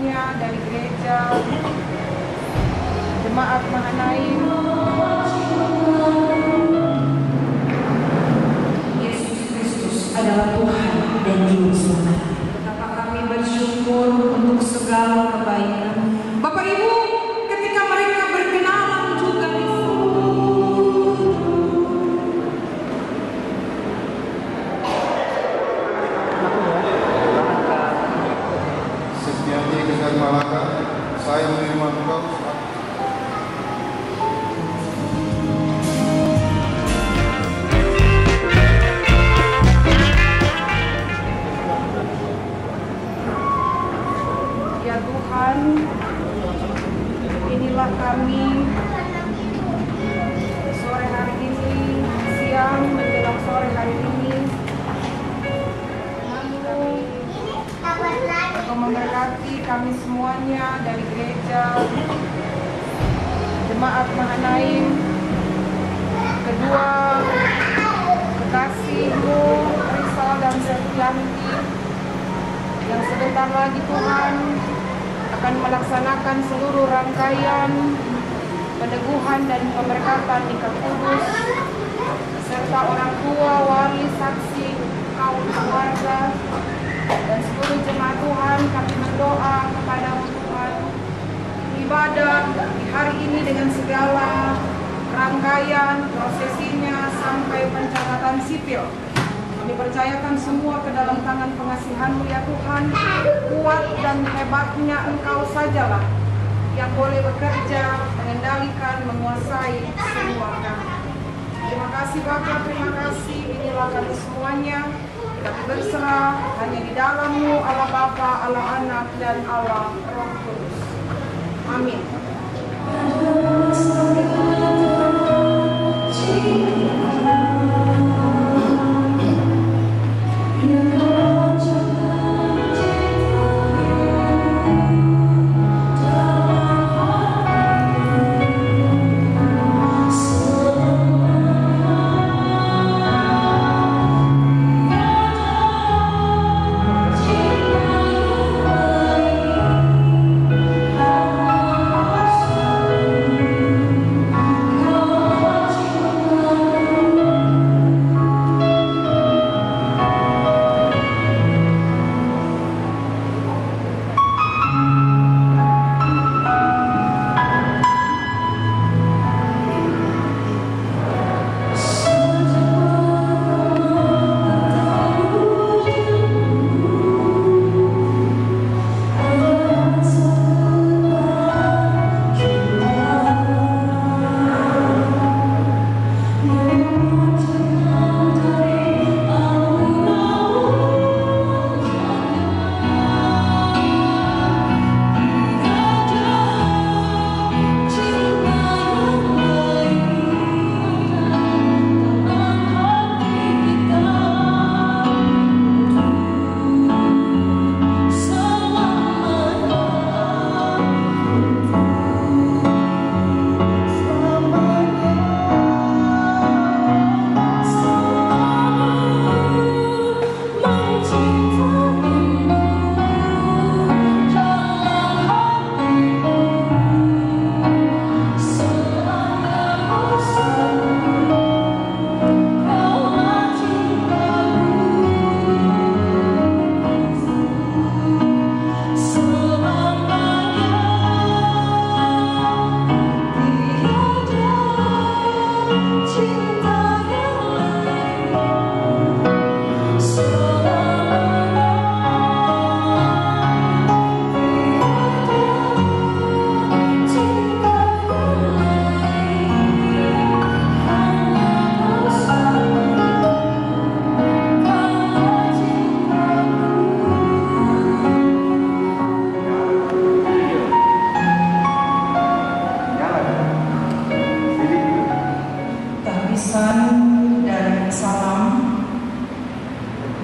semuanya dari gereja Jemaat Mahanaim. Yesus Kristus adalah Tuhan dan Juru Selamat. Betapa kami bersyukur untuk segala kebaikan. Bapak Ibu, ketika mereka berkenalan juga di Setiapnya Kesar Malaka, saya menerima engkau. Ya Tuhan, inilah kami sore hari ini, siang menjelang sore hari ini, untuk memberkati kami semuanya dari gereja Jemaat Mahanaim. Kedua kekasihmu Rizal dan Septianti yang sebentar lagi Tuhan akan melaksanakan seluruh rangkaian peneguhan dan pemberkatan nikah kudus, serta orang tua, wali, saksi, kaum keluarga, dan seluruh jemaat Tuhan. Kami berdoa kepada Tuhan ibadah di hari ini dengan segala rangkaian prosesinya sampai pencatatan sipil. Kami percayakan semua ke dalam tangan pengasihan-Mu ya Tuhan. Kuat dan hebatnya Engkau sajalah yang boleh bekerja, mengendalikan, menguasai semua kami. Terima kasih Bapa, terima kasih. Inilah kami semuanya. Kami berserah hanya di dalam-Mu, Allah Bapa, Allah Anak, dan Allah Roh Kudus. Amin.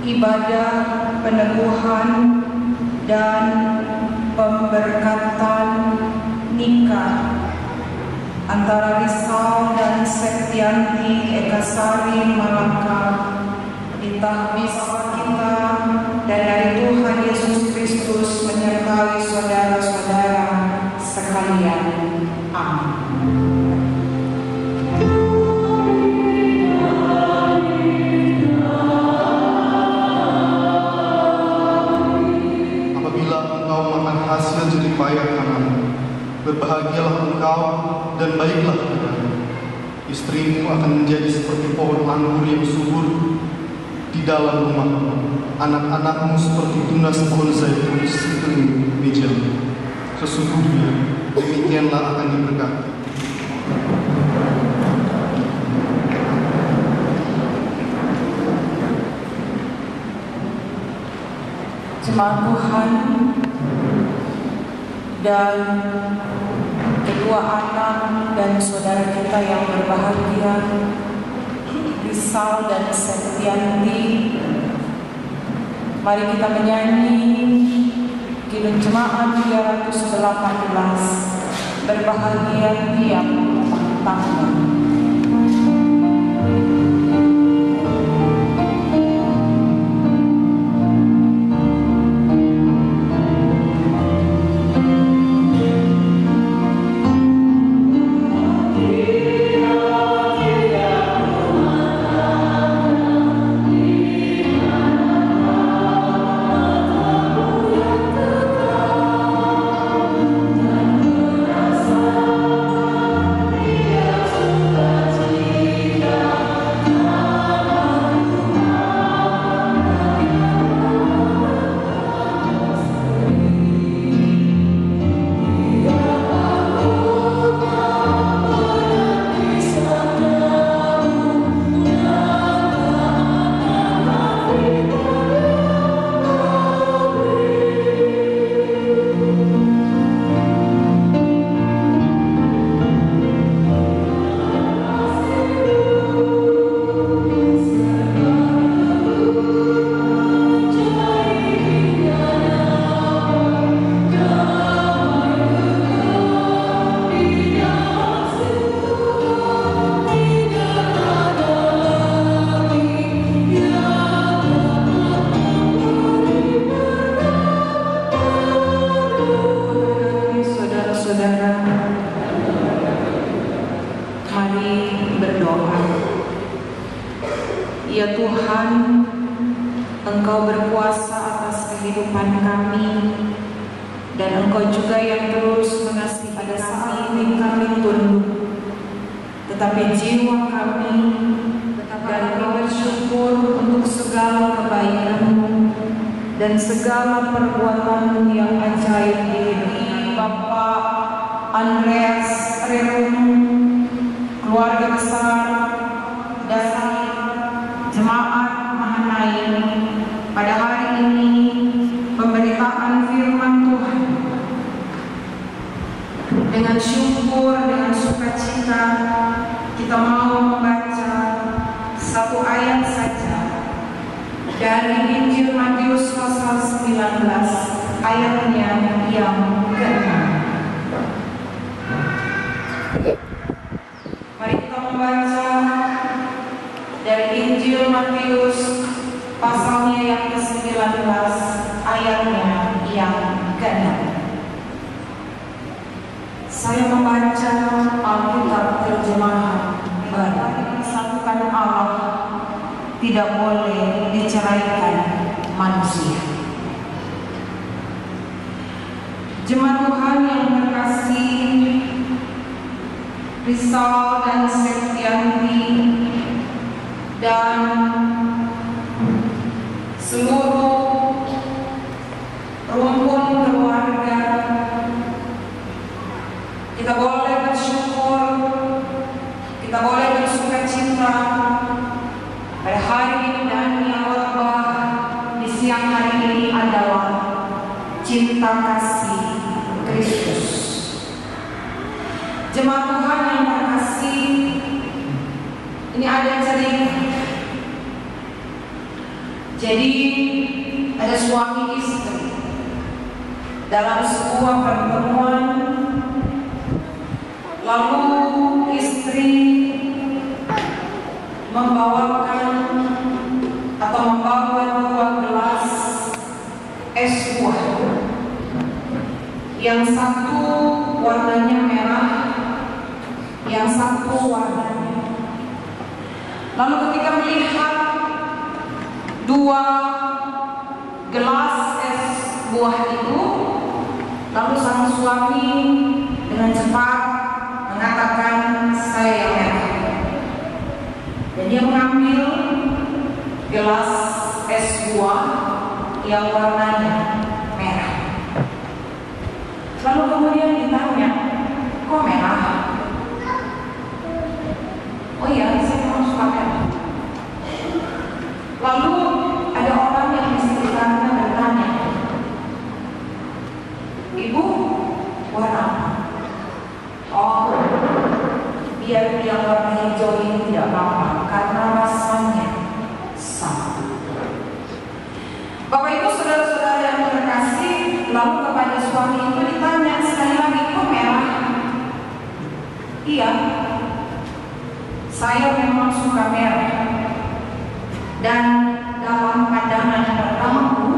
Ibadah peneguhan dan pemberkatan nikah antara Rizal dan Septianti Ekasari Malaka ditahbis kita dan dari Tuhan Yesus Kristus menyertai saudara engkau makan hasil jerih payah tanganmu, berbahagialah engkau dan baiklah padamu. Istrimu akan menjadi seperti pohon anggur yang subur di dalam rumahmu, anak-anakmu seperti tunas pohon zaitun di sekeliling mejamu. Sesungguhnya demikianlah akan diberkati. Jemaat Tuhan dan kedua anak dan saudara kita yang berbahagia, Rizal dan Septianti, mari kita menyanyi Kidung Jemaat 318, berbahagia tiap rumah tangga. Ya Tuhan, Engkau berkuasa atas kehidupan kami, dan Engkau juga yang terus mengasihi pada saat ini kami tunduk, tetapi jiwa kami dan bersyukur untuk segala kebaikan-Mu dan segala perbuatan-Mu yang ajaib di hidup Bapak Andreas Rerum, keluarga besar dari Jemaat Mahanaim pada hari ini, pemberitaan firman Tuhan. Dengan syukur, dengan sukacita, kita mau membaca satu ayat saja dari Injil Matius pasal 19 ayatnya yang ke-6. Mari kita membaca dari Injil Matius pasalnya yang ke-19 ayatnya yang ke-6. Saya membaca Alkitab terjemahan baru. Disatukan Allah tidak boleh diceraikan manusia. Jemaat Tuhan yang terkasih, Rizal dan Septianti dan seluruh rumpun keluarga, kita boleh bersyukur, kita boleh bersukacita pada hari ini, dan yang khotbah di siang hari ini adalah cinta kasih Kristus. Jemaat Tuhan yang terkasih, ini ada cerita. Jadi ada suami istri dalam sebuah pertemuan, lalu istri membawa 2 gelas es buah, yang satu warnanya merah, yang satu warnanya. Lalu ketika melihat 2 gelas es buah itu, Lalu sang suami dengan cepat mengatakan, "Saya yang merah." Dan dia mengambil gelas es buah yang warnanya merah. Lalu kemudian ditanya, "Kok merah?" "Oh iya, saya memang suka merah." Lalu ada orang yang di sekitarnya bertanya, "Ibu, warna apa?" "Oh, biar yang warna hijau ini tidak apa-apa, karena rasanya sama." Bapak Ibu saudara-saudara yang terkasih, lalu kepada suami itu ditanya sekali lagi, "Kok merah?" "Iya, saya memang suka merah. Dan dalam pandangan pertamaku,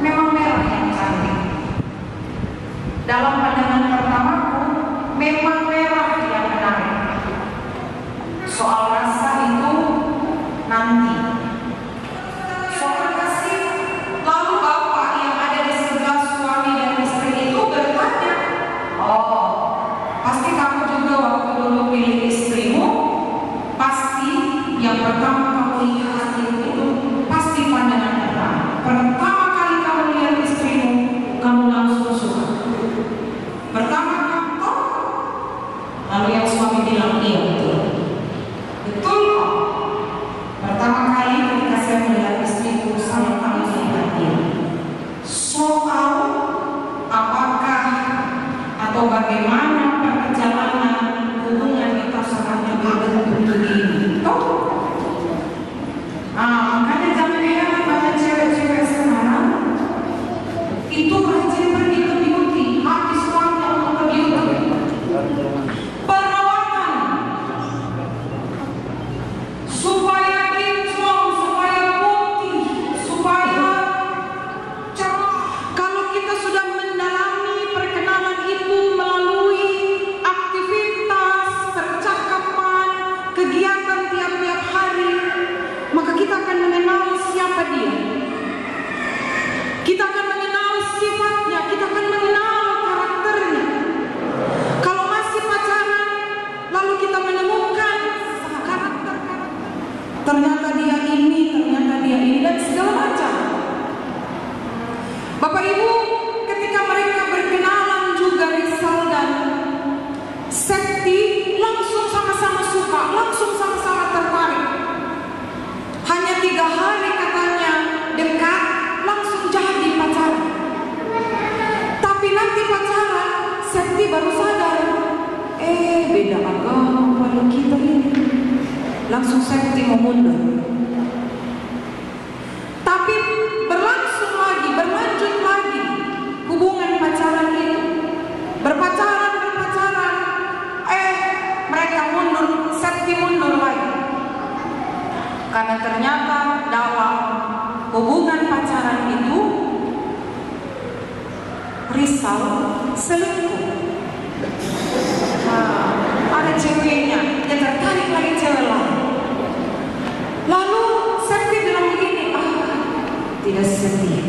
memang merah yang cantik. Dalam pandangan pertamaku, memang merah yang menarik. Soal rasa itu nanti. Soal kasih." Lalu bapak yang ada di sebelah suami dan istri itu bertanya, "Oh, pasti kamu juga waktu dulu pilih istrimu, pasti yang pertama kamu lihat itu pasti pandangan pertama. Pertama kali kamu lihat istrimu, kamu langsung suka. Pertama kamu." Lalu yang suami bilang, "Iya betul. Betul kok. Pertama kali ketika saya melihat istriku, saya langsung dia. Soal apakah atau bagaimana perjalanan hubungan kita sangatnya berbentuk begini. Toh? Makanya jangan heran pada cewek-cewek sekarang itu rajin pergi ke beauty, habis uangnya untuk ke beauty. Perawatan supaya kinclong, supaya putih, supaya cerah. Kalau kita sudah mendalami perkenalan itu melalui aktivitas, percakapan, kegiatan tiap-tiap hari, maka kita akan mengenal siapa dia. Kita akan mengenal sifatnya, kita akan mengenal karakternya. Kalau masih pacaran, lalu kita menemukan karakter. Ternyata dia ini, dan segala macam. Bapak Ibu, ketika mereka berkenalan juga Rizal dan Septi langsung sama-sama suka, langsung sama-sama tertarik. Hanya 3 hari katanya dekat, langsung jadi pacaran. Tapi nanti pacaran, Septi baru sadar, beda agama pada kita ini. Langsung Septi mau mundur. Tapi berlangsung lagi, berlanjut lagi hubungan pacaran itu. Berpacaran, mereka mundur, Septi mundur lagi. Karena ternyata dalam hubungan pacaran itu Rizal selingkuh. Ada ceweknya, dia tertarik lagi cewek lain. Lalu Septi bilang begini, tidak setia.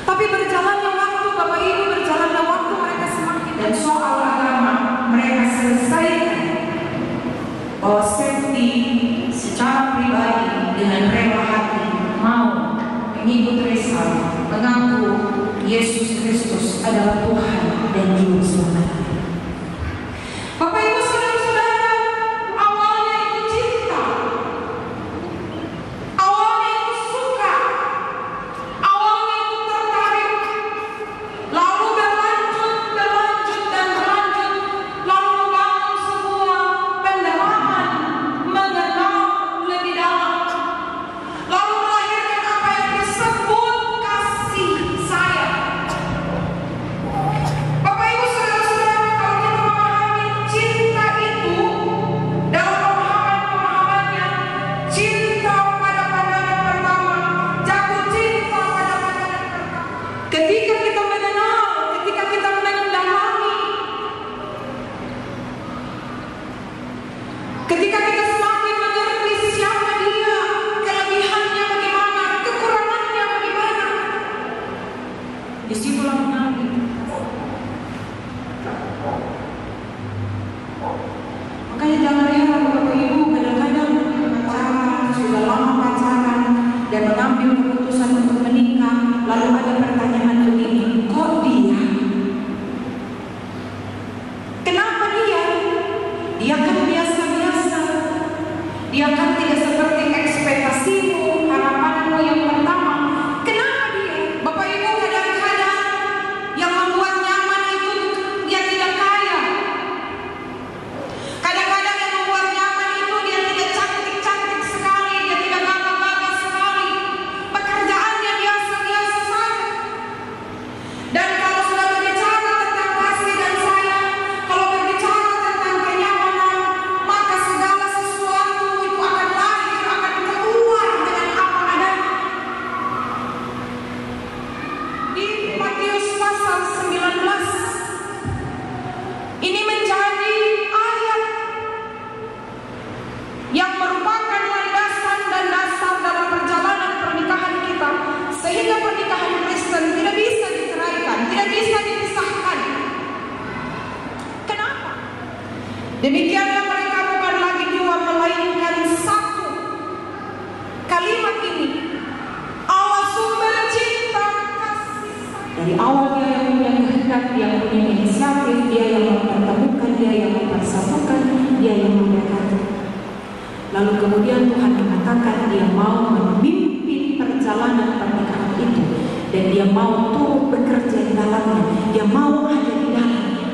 Tapi berjalannya waktu, Bapak Ibu, berjalannya waktu mereka semakin, dan soal agama mereka selesaikan bahwa Septi secara pribadi dengan rela hati mau mengikut Rizal, mengaku Yesus Kristus adalah Tuhan dan Juru Selamat. Bapak Ibu saudara-saudara, awalnya itu cinta, awalnya itu suka, awalnya itu tertarik, lalu berlanjut, lalu membangun sebuah pendalaman, mengenal lebih dalam, lalu melahirkan apa yang disebut kasih sayang. Bapak Ibu saudara-saudara, Islamnya. Makanya jangan heran Bapak Ibu, kadang-kadang pacaran, sudah lama pacaran dan mengambil keputusan untuk menikah, lalu ada pertanyaan begini, kok dia? Kenapa dia? Dia kan biasa-biasa. Dia kan tidak seperti ekspektasimu, harapanmu yang pertama. Kenapa dia? Bapak Ibu, kadang-kadang yang membuat nyaman itu dia tidak kaya. Kadang-kadang yang membuat nyaman itu dia tidak cantik-cantik sekali, dia tidak gagah-gagah sekali. Pekerjaannya biasa-biasa saja. Dan kalau sudah berbicara tentang kasih dan sayang, kalau berbicara tentang kenyamanan, maka segala sesuatu itu akan lahir, akan keluar dengan apa adanya. Di Matius pasal 19, ini menjadi ayat yang merupakan landasan dan dasar dalam perjalanan pernikahan kita, sehingga pernikahan Kristen tidak bisa diceraikan, tidak bisa dipisahkan. Kenapa? Demikianlah mereka bukan lagi dua melainkan satu. Kalimat ini, Allah sumber cinta kasih sayang. Dari awal dia yang punya kehendak, dia yang punya inisiatif, dia yang mempertemukan, dia yang mempersatukan, dia yang mendekati. Lalu kemudian Tuhan mengatakan dia mau memimpin perjalanan pernikahan itu, dan dia mau turut bekerja di dalamnya, dia mau ada di dalamnya,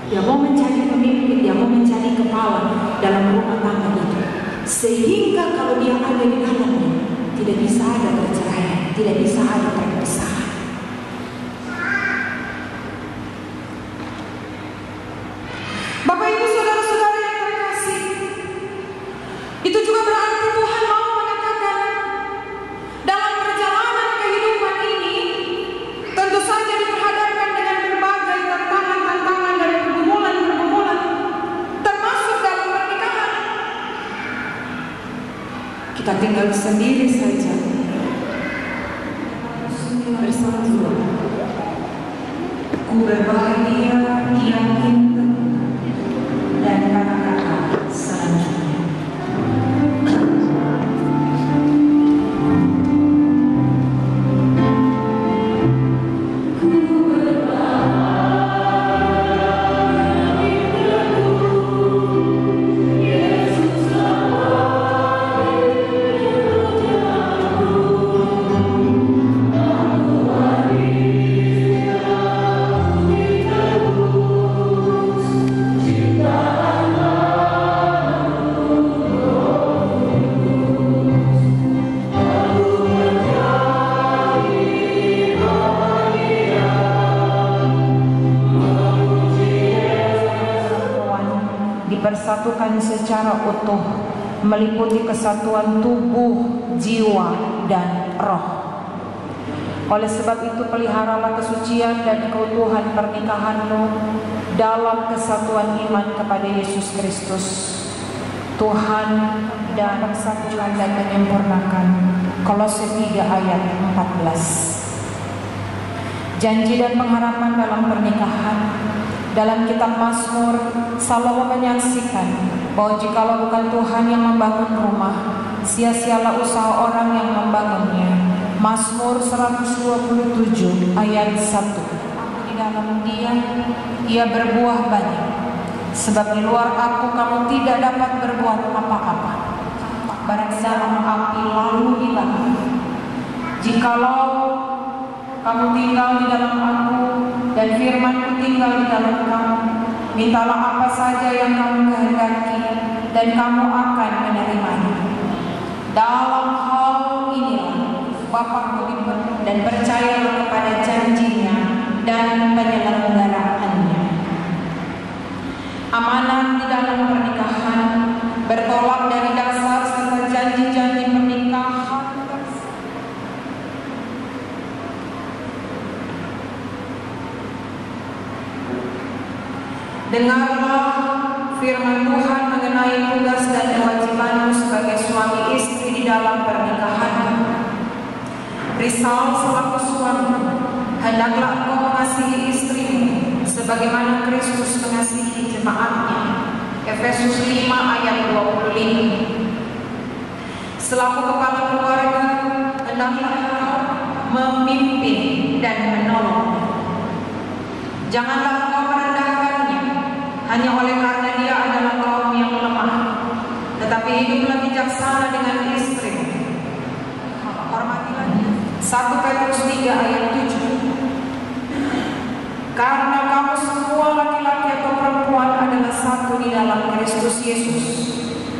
dia mau menjadi pemimpin, dia mau menjadi kepala dalam rumah tangga itu, sehingga kalau dia ada di dalamnya tidak bisa ada perceraian, tidak bisa ada perpisahan. Bapak Ibu saudara-saudara yang terkasih, itu juga berarti Tuhan mau menyatakan dalam perjalanan kehidupan ini tentu saja diperhadapkan dengan berbagai tantangan-tantangan dan pergumulan-pergumulan, termasuk dalam pernikahan. Kita tinggal sendiri saja bersama Tuhan. Ku berbahagia yang indah dan kata-kata selanjutnya. Dipersatukan secara utuh, meliputi kesatuan tubuh, jiwa, dan roh. Oleh sebab itu peliharalah kesucian dan keutuhan pernikahanmu dalam kesatuan iman kepada Yesus Kristus, Tuhan, dan persatukan dan menyempurnakan. Kolose 3 ayat 14. Janji dan pengharapan dalam pernikahan. Dalam kitab Mazmur, Salomo menyaksikan bahwa jikalau bukan Tuhan yang membangun rumah, sia-sialah usaha orang yang membangunnya. Mazmur 127 ayat 1. Di dalam dia, ia berbuah banyak, sebab di luar aku kamu tidak dapat berbuat apa-apa. Barang dalam api lalu dibakar. Jikalau kamu tinggal di dalam aku dan firman-Ku tinggal di dalam kamu, mintalah apa saja yang kamu kehendaki dan kamu akan menerimanya. Dalam hal inilah Bapa beriman dan percayalah kepada janjinya dan penyelenggaraannya. Amanat di dalam pernikahan bertolak dari dasar serta janji-janji pernikahan. Dengarlah firman Tuhan mengenai tugas dan kewajibanmu sebagai suami istri di dalam pernikahan. Risal selaku suami Hendaklah engkau mengasihi istrimu sebagaimana Kristus mengasihi jemaatnya. Efesus 5 ayat 25. Selaku kepala keluarga, hendaklah engkau memimpin dan menolong. Janganlah engkau merendahkannya hanya oleh karena dia adalah kaum yang lemah, tetapi hiduplah bijaksana dengan istrimu. Hormatilah dia. 1 Petrus 3 ayat 7. Karena kamu semua laki-laki atau perempuan adalah satu di dalam Kristus Yesus.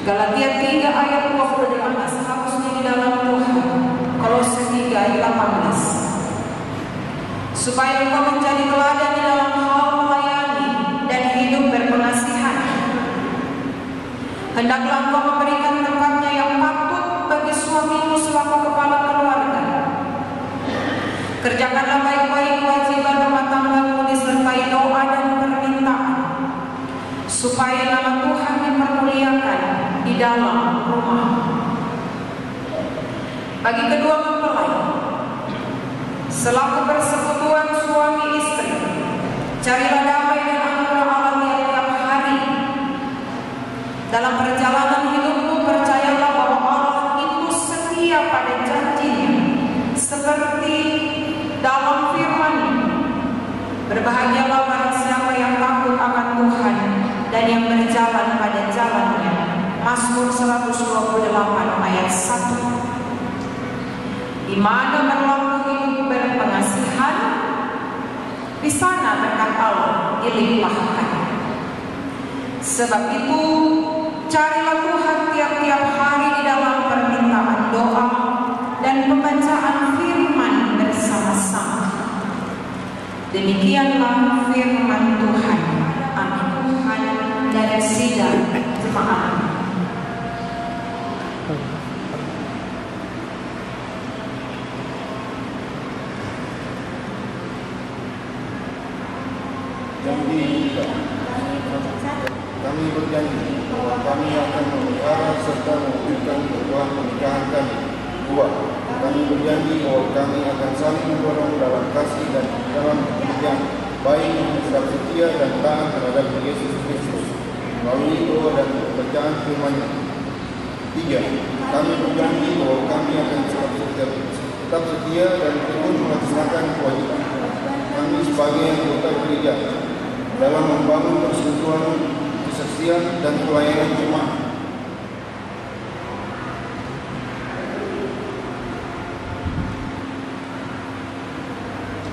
Galatia 3 ayat 28. Seharusnya di dalam Tuhan. Kolose 3 ayat 18. Supaya engkau menjadi teladan di dalam hal melayani dan hidup berpengasihan. Hendaklah engkau memberikan tempatnya yang patut bagi suamimu selaku kepala keluarga. Kerjakanlah baik-baik kewajiban rumah tanggamu disertai doa dan permintaan, supaya nama Tuhan dipermuliakan di dalam rumah. Bagi kedua mempelai, selaku persekutuan suami istri, carilah damai dan anugerah Allah tiap hari. Dalam perjalanan hidupmu, percayalah bahwa Allah itu setia pada janjinya, seperti dalam firman-Nya. Berbahagialah barang siapa yang takut akan Tuhan dan yang berjalan pada jalan-Nya. Mazmur 128 ayat 1. Di mana berlaku hidup berpengasihan, di sana berkat Allah dilimpahkan. Sebab itu, carilah Tuhan tiap-tiap hari di dalam permintaan doa dan pembacaan firman bersama-sama. Demikianlah firman Tuhan. Amin. Tuhan dari sidang jemaat. Kami berjanji bahwa kami akan memelihara serta mewujudkan kebutuhan pernikahan kami. 2. Kami berjanji bahwa kami akan saling mendorong dalam kasih dan dalam pekerjaan baik untuk tetap setia dan taat terhadap Yesus Kristus melalui doa dan pekerjaan firman-Nya. 3. Kami berjanji bahwa kami akan tetap setia dan tekun melaksanakan kewajiban kami sebagai anggota gereja dalam membangun persekutuan, kesaksian, dan pelayanan jemaat.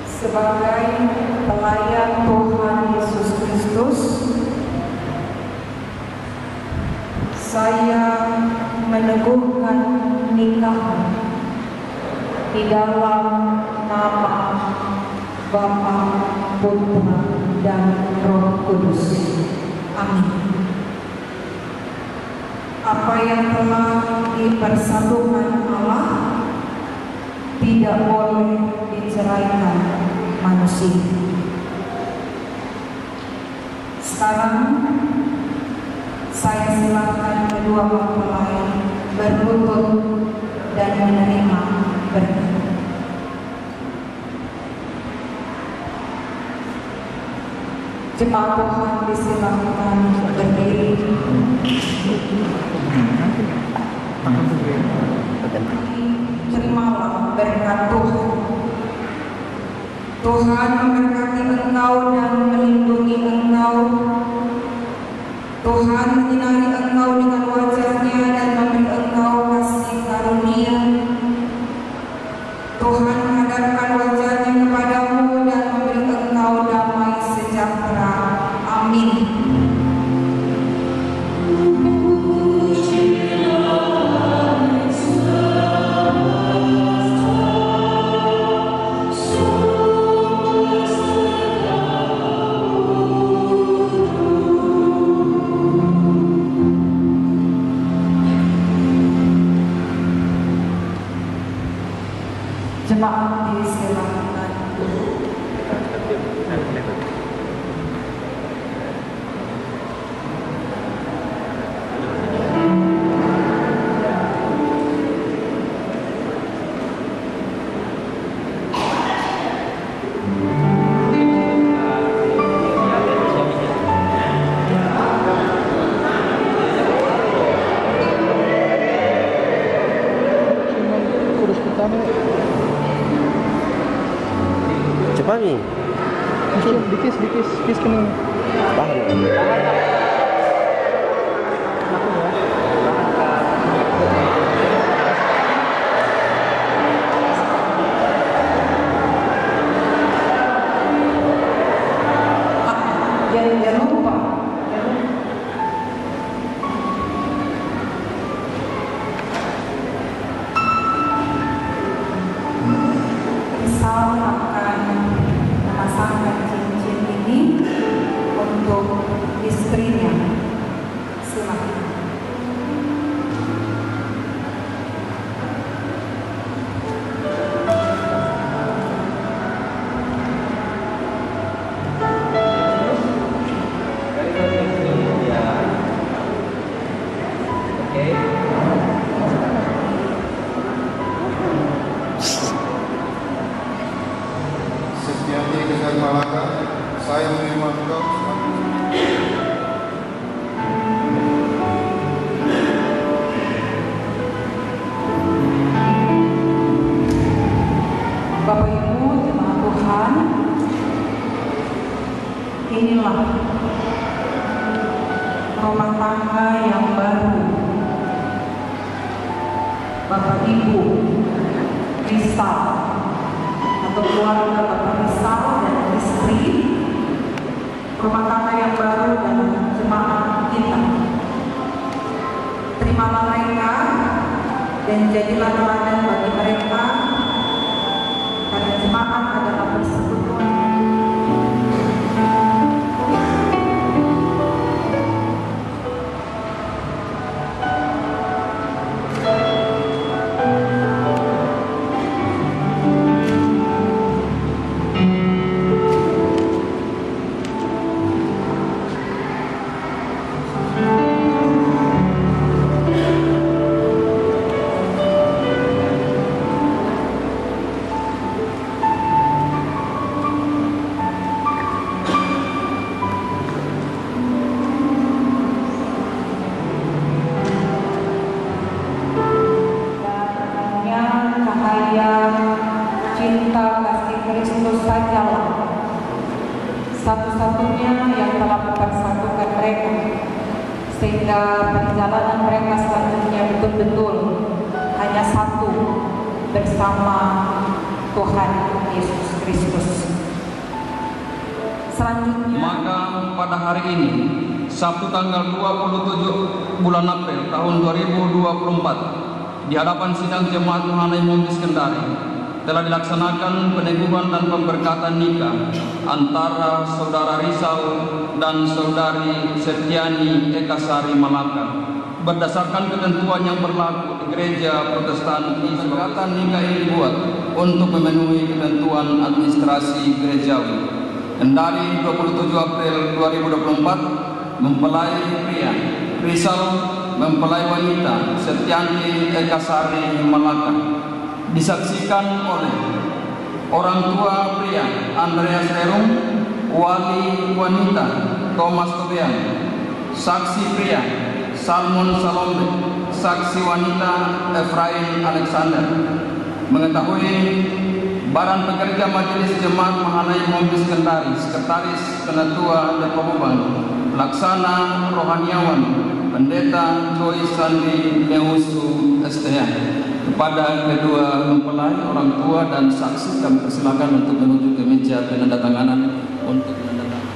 Sebagai pelayan Tuhan Yesus Kristus, saya meneguhkan nikah di dalam nama Bapa, Putra, dan Roh Kudus. Amin. Apa yang telah dipersatukan Allah tidak boleh diceraikan manusia. Sekarang saya silakan kedua mempelai berlutut dan menerima berkat. Jemaat Tuhan disilakan berdiri. Terimalah berkat Tuhan. Tuhan memberkati engkau dan melindungi engkau. Tuhan menyinari engkau dengan wajah-Nya dan memberi engkau kasih karunia. Tuhan menghadapkan wajah-Nya kepadamu dan memberi engkau damai sejahtera. Amin. Dikis kening. Jangan lupa. Risal akan memasangkan cincin ini untuk istrinya. Silakan. Septiani Ekasari Malaka, saya menerima engkau Bapak Ibu jemaat Tuhan, inilah rumah tangga yang baru. Bapak Ibu Risal atau keluarga Bapak Risal dan istri, rumah tangga yang baru dan jemaat kita. Terimalah mereka dan jadilah teladan bagi mereka, karena jemaat adalah persekutuan. Cinta kasih Kristus sajalah satu-satunya yang telah mempersatukan mereka, sehingga perjalanan mereka selanjutnya betul-betul hanya satu bersama Tuhan Yesus Kristus. Selanjutnya, maka pada hari ini, Sabtu tanggal 27 bulan April tahun 2024, di hadapan sidang Jemaat Mahanaim Mombis Kendari, telah dilaksanakan peneguhan dan pemberkatan nikah antara Saudara Risal dan Saudari Septiani Ekasari Malaka berdasarkan ketentuan yang berlaku di Gereja Protestan. Pemberkatan nikah ini dibuat untuk memenuhi ketentuan administrasi gerejawi. Kendari 27 April 2024, mempelai pria Risal, mempelai wanita Septiani Ekasari Malaka disaksikan oleh orang tua pria Andreas Lerum, wali wanita Thomas Tobian, saksi pria Salmon Salombe, saksi wanita Efraim Alexander. Mengetahui Badan Pekerja Majelis Jemaat Mahanaim Mombis Kendari, Sekretaris Ketua Depo Beban, Pelaksana Rohaniawan Pendeta Joy Sandi Neusu STH. Kepada kedua mempelai, orang tua dan saksi, kami persilakan untuk menuju ke meja penandatanganan untuk menandatangani.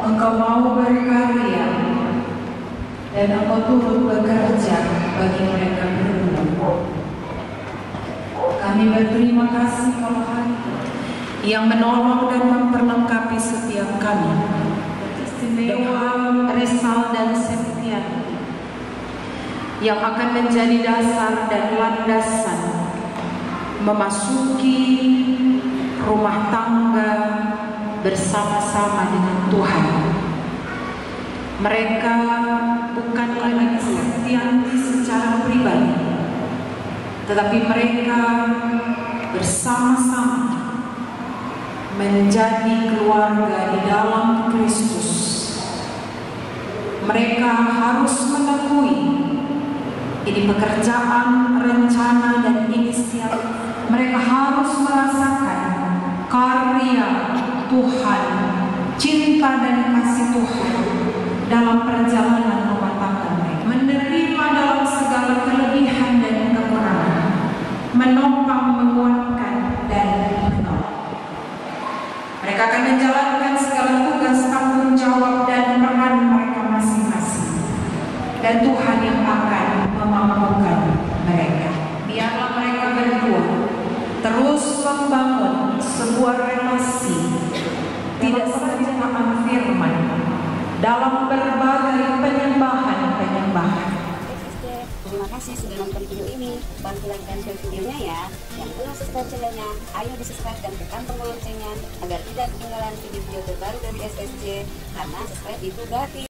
Engkau mau berkarya dan Engkau turut bekerja bagi mereka berdua. Kami berterima kasih Tuhan yang menolong dan memperlengkapi setiap kami. Istimewa Resal dan Septian yang akan menjadi dasar dan landasan memasuki rumah tangga bersama-sama dengan Tuhan. Mereka bukan lagi Septianti secara pribadi, tetapi mereka bersama-sama menjadi keluarga di dalam Kristus. Mereka harus mengakui ini pekerjaan, rencana, dan inisiatif. Mereka harus merasakan karya Tuhan, cinta dan kasih Tuhan dalam perjalanan rumah tangga mereka. Menerima dalam segala kelebihan dan kekurangan, menopang, menguatkan, dan menolong. Mereka akan menjalankan segala tugas, tanggung jawab, dan peran mereka masing-masing. Dan Tuhan yang akan memampukan mereka. Biarlah mereka berdua terus membangun sebuah relasi tidak saja firman dalam berbagai penyembahan. Terima kasih sudah nonton video ini. Bantu like dan share videonya ya. Yang belum subscribe channelnya, ayo di-subscribe dan tekan tombol loncengnya agar tidak ketinggalan video-video terbaru dari SSJ. Karena subscribe itu gratis.